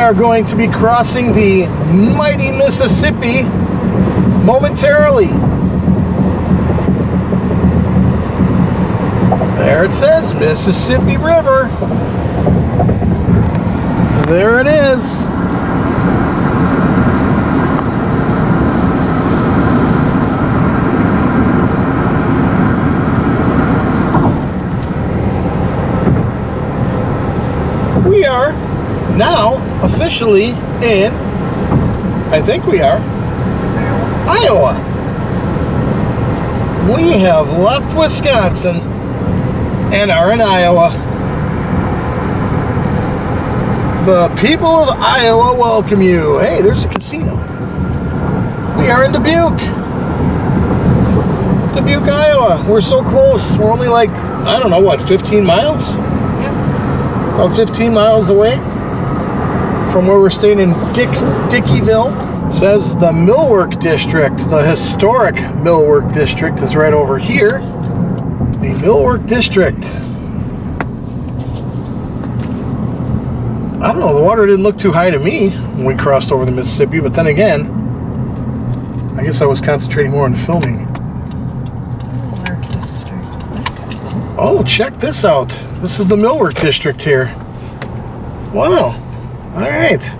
are going to be crossing the mighty Mississippi momentarily. There it says Mississippi River. There it is. We are now officially in, I think we are, Iowa. We have left Wisconsin and are in Iowa. The people of Iowa welcome you. Hey, there's a casino. We are in Dubuque. Dubuque, Iowa. We're so close. We're only like, I don't know, what, 15 miles? About 15 miles away from where we're staying in Dickeyville. It says the Millwork District, the historic Millwork District is right over here. The Millwork District. I don't know, the water didn't look too high to me when we crossed over the Mississippi, but then again, I guess I was concentrating more on filming. Oh, check this out. This is the Millwork District here. Wow. Alright.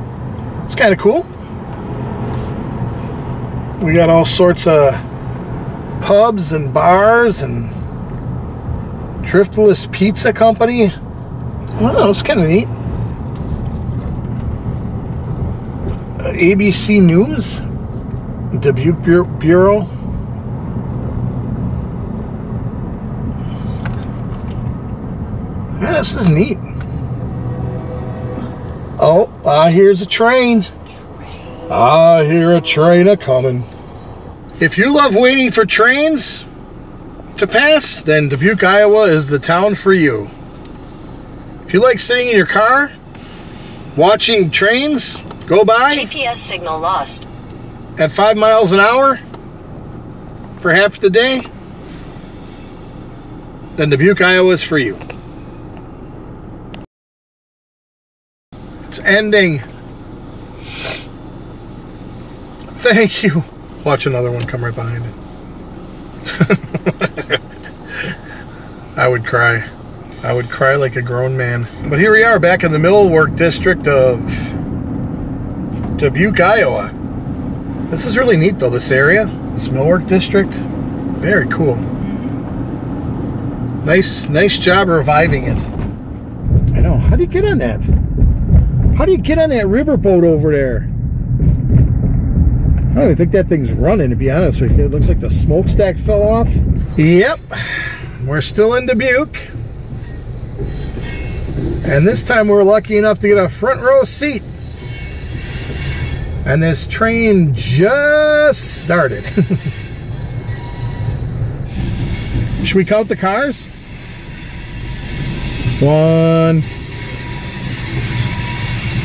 It's kind of cool. We got all sorts of pubs and bars and Driftless Pizza Company. Wow, it's kind of neat. ABC News. Dubuque Bureau. Yeah, this is neat. Oh, here's a train. I hear a train a-coming. If you love waiting for trains to pass, then Dubuque, Iowa is the town for you. If you like sitting in your car, watching trains go by. GPS signal lost. At 5 miles an hour for half the day, then Dubuque, Iowa is for you. It's ending. Thank you. Watch another one come right behind it. I would cry. I would cry like a grown man. But here we are back in the Millwork District of Dubuque, Iowa. This is really neat though, this area. This Millwork District. Very cool. Nice job reviving it. I know. How do you get on that? How do you get on that riverboat over there? I don't even think that thing's running, to be honest with you. It looks like the smokestack fell off. Yep. We're still in Dubuque. And this time we're lucky enough to get a front row seat. And this train just started. Should we count the cars? 1,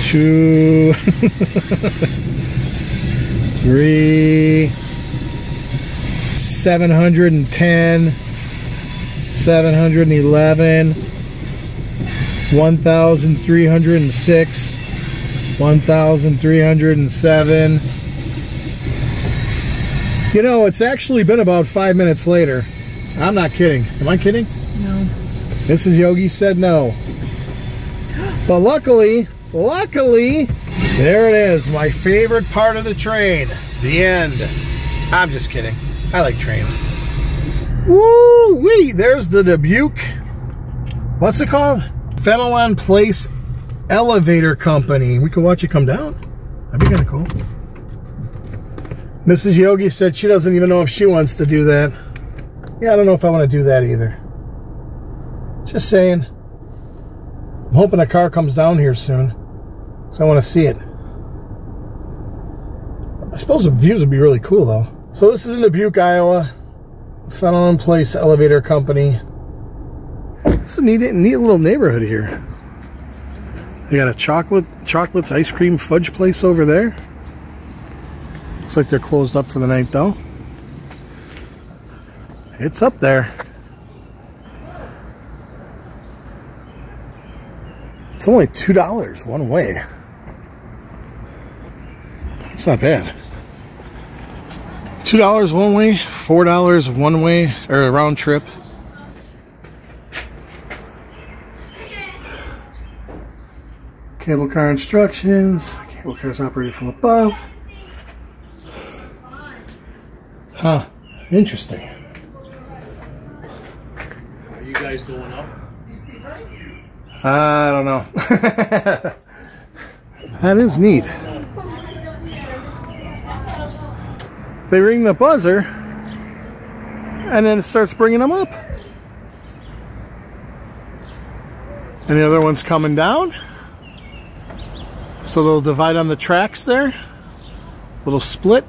2, 3, 710, 711, 1,306, 1,307. You know, it's actually been about 5 minutes later. I'm not kidding. Am I kidding? No. Mrs. Yogi said no. But luckily, there it is. My favorite part of the train. The end. I'm just kidding. I like trains. Woo-wee! There's the Dubuque. What's it called? Fenelon Place Elevator Company. We could watch it come down. That'd be kind of cool. Mrs. Yogi said she doesn't even know if she wants to do that. Yeah, I don't know if I want to do that either. Just saying. I'm hoping a car comes down here soon, so I want to see it. I suppose the views would be really cool, though. So this is in Dubuque, Iowa. Fenelon Place Elevator Company. It's a neat little neighborhood here. They got a chocolates ice cream fudge place over there. Looks like they're closed up for the night, though. It's up there. It's only $2 one way. It's not bad. $2 one way, $4 one way, or a round trip. Cable car instructions. Cable cars operated from above. Huh. Interesting. Are you guys going up? I don't know. That is neat. They ring the buzzer and then it starts bringing them up. And the other one's coming down. So they'll divide on the tracks there. Little split.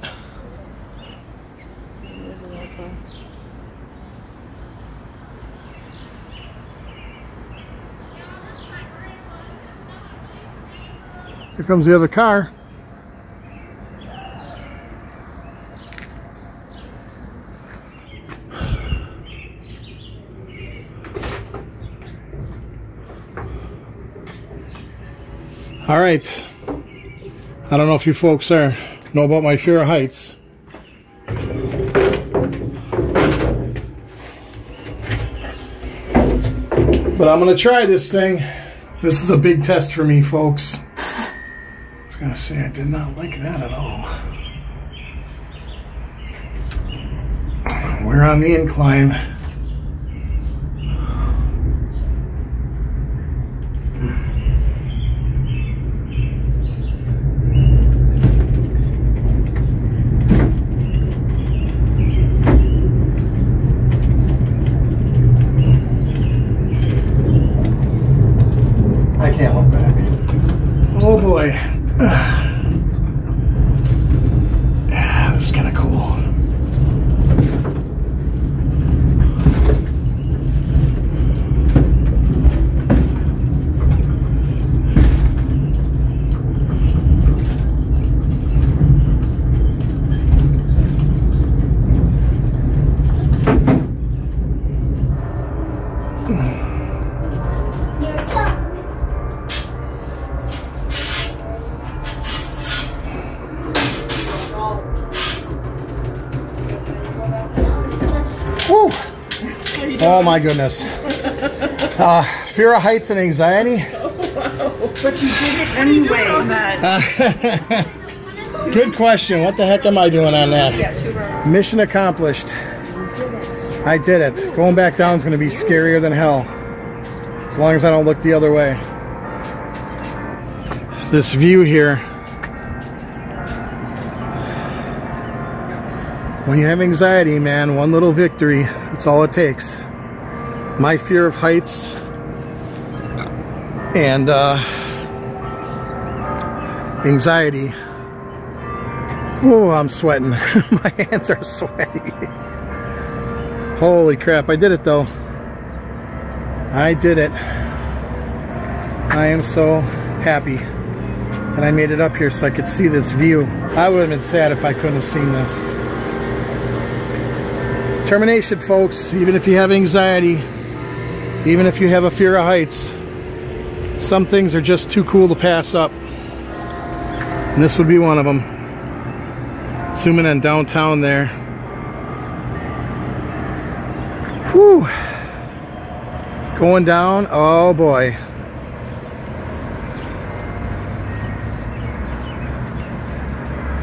Here comes the other car. All right. I don't know if you folks know about my fear of heights. But I'm going to try this thing. This is a big test for me, folks. I was going to say I did not like that at all. We're on the incline. I can't look back. Oh boy. Yeah, this is kind of cool. Woo. Oh my goodness. Fear of heights and anxiety. Oh, wow. But you did it anyway. On that? Good question. What the heck am I doing on that? Mission accomplished. I did it. Going back down is going to be scarier than hell. As long as I don't look the other way. This view here. When you have anxiety, man, one little victory, that's all it takes. My fear of heights and anxiety. Oh, I'm sweating. My hands are sweaty. Holy crap, I did it though. I did it. I am so happy that I made it up here so I could see this view. I would have been sad if I couldn't have seen this. Determination, folks. Even if you have anxiety, even if you have a fear of heights, some things are just too cool to pass up. And this would be one of them. Zooming in downtown there. Whew. Going down. Oh boy.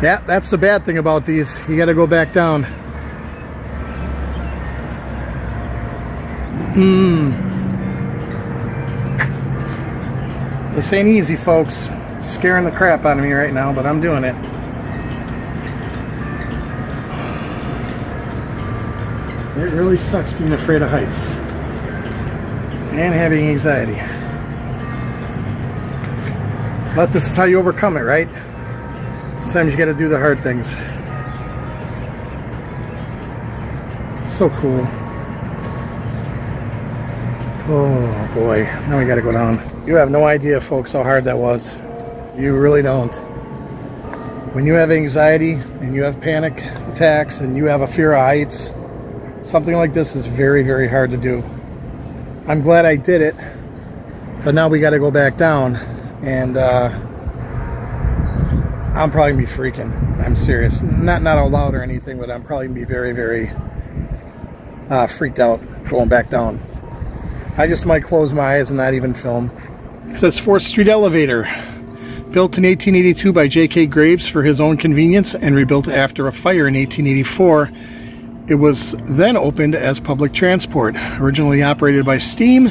Yeah, that's the bad thing about these. You got to go back down. This ain't easy, folks. It's scaring the crap out of me right now, but I'm doing it. It really sucks being afraid of heights and having anxiety. But this is how you overcome it, right? Sometimes you got to do the hard things. So cool. Oh boy, now we got to go down. You have no idea, folks, how hard that was. You really don't. When you have anxiety and you have panic attacks and you have a fear of heights, something like this is very, very hard to do. I'm glad I did it, but now we got to go back down and I'm probably gonna be freaking. I'm serious. Not out loud or anything, but I'm probably gonna be very, very freaked out going back down. I just might close my eyes and not even film. It says 4th Street Elevator. Built in 1882 by J.K. Graves for his own convenience and rebuilt after a fire in 1884. It was then opened as public transport. Originally operated by steam,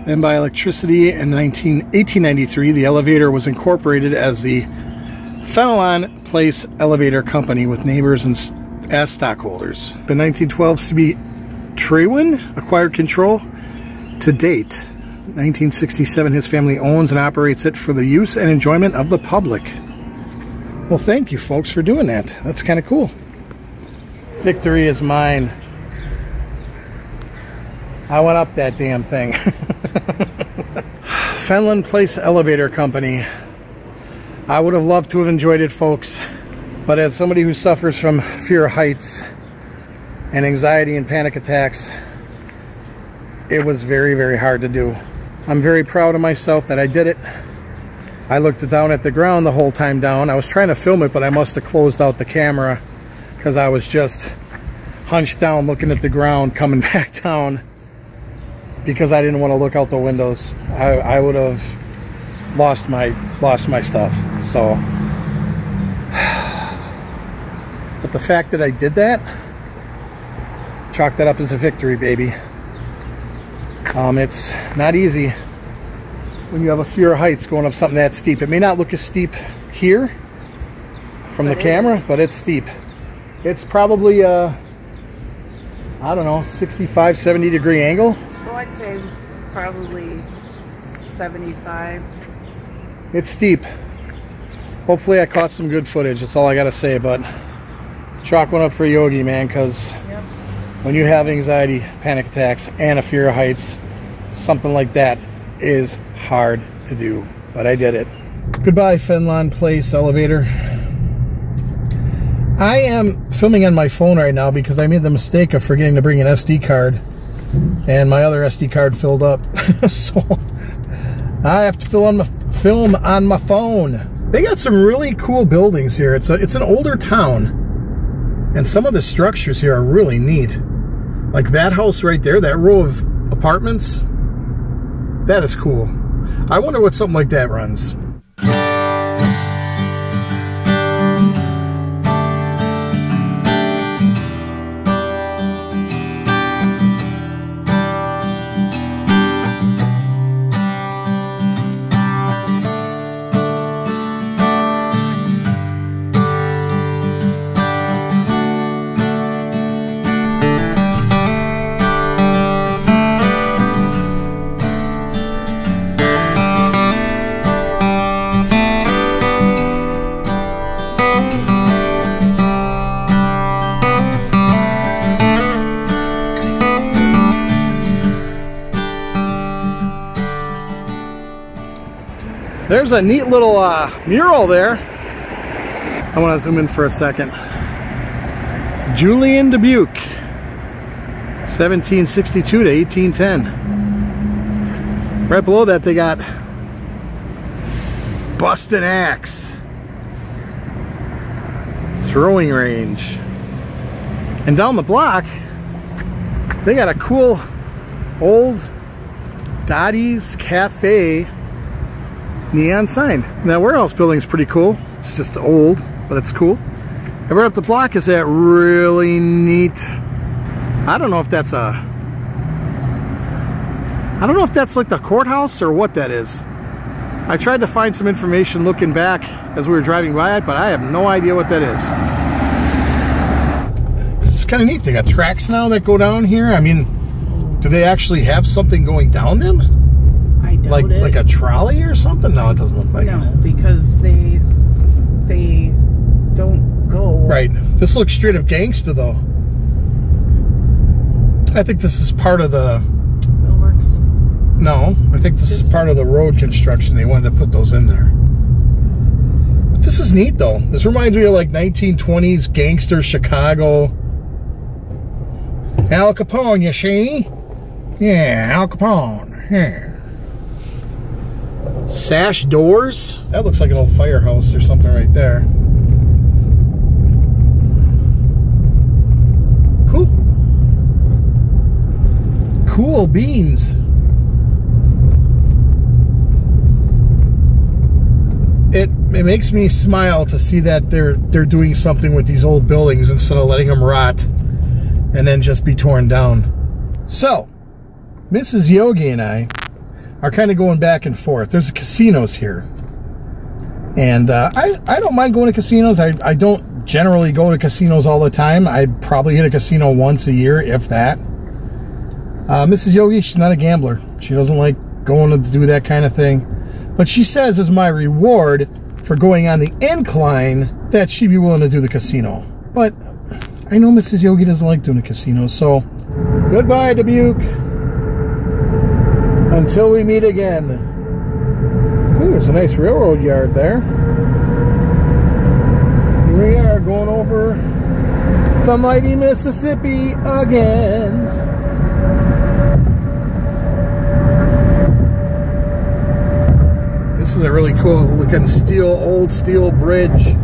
then by electricity. In 1893, the elevator was incorporated as the Fenelon Place Elevator Company with neighbors as stockholders. In 1912, C.B. Trewin acquired control. To date, 1967, his family owns and operates it for the use and enjoyment of the public. Well, thank you folks for doing that. That's kind of cool. Victory is mine. I went up that damn thing. Fenelon Place Elevator Company. I would have loved to have enjoyed it, folks. But as somebody who suffers from fear of heights and anxiety and panic attacks, it was very, very hard to do. I'm very proud of myself that I did it. I looked down at the ground the whole time down. I was trying to film it, but I must have closed out the camera because I was just hunched down looking at the ground coming back down because I didn't want to look out the windows. I would have lost my stuff. So, but the fact that I did that, chalk that up as a victory, baby. It's not easy when you have a fear of heights going up something that steep. It may not look as steep here from the camera, but it's steep. It's probably I don't know, 65, 70 degree angle. Well, I'd say probably 75. It's steep. Hopefully I caught some good footage. That's all I gotta say, but chalk one up for Yogi, man, because when you have anxiety, panic attacks, and a fear of heights, something like that is hard to do. But I did it. Goodbye, Fenelon Place Elevator. I am filming on my phone right now because I made the mistake of forgetting to bring an SD card. And my other SD card filled up. So I have to film on my phone. They got some really cool buildings here. It's an older town. And some of the structures here are really neat. Like that house right there, that row of apartments, that is cool. I wonder what something like that runs. There's a neat little mural there. I want to zoom in for a second. Julian Dubuque, 1762 to 1810. Right below that they got Busted Axe, throwing range. And down the block, they got a cool old Dottie's Cafe neon sign. That warehouse building's pretty cool. It's just old, but it's cool. And right up the block is that really neat, I don't know if that's like the courthouse or what that is. I tried to find some information looking back as we were driving by it, but I have no idea what that is. It's kind of neat. They got tracks now that go down here. I mean, do they actually have something going down them? I doubt it. Like a trolley or something? No, it doesn't look like it. No, because they don't go. Right. This looks straight up gangsta though. I think this is part of the Millworks. No, I think this is part of the road construction. They wanted to put those in there. But this is neat though. This reminds me of like 1920s gangster Chicago. Al Capone, you see? Yeah, Al Capone. Yeah. Sash doors? That looks like an old firehouse or something right there. cool beans. It makes me smile to see that they're doing something with these old buildings instead of letting them rot and then just be torn down. So, Mrs. Yogi and I are kind of going back and forth. There's casinos here. And I don't mind going to casinos. I don't generally go to casinos all the time. I'd probably hit a casino once a year, if that. Mrs. Yogi, she's not a gambler. She doesn't like going to do that kind of thing. But she says as my reward for going on the incline that she'd be willing to do the casino. But I know Mrs. Yogi doesn't like doing a casino, so goodbye, Dubuque. Until we meet again. Ooh, there's a nice railroad yard there. Here we are going over the mighty Mississippi again. This is a really cool looking old steel bridge.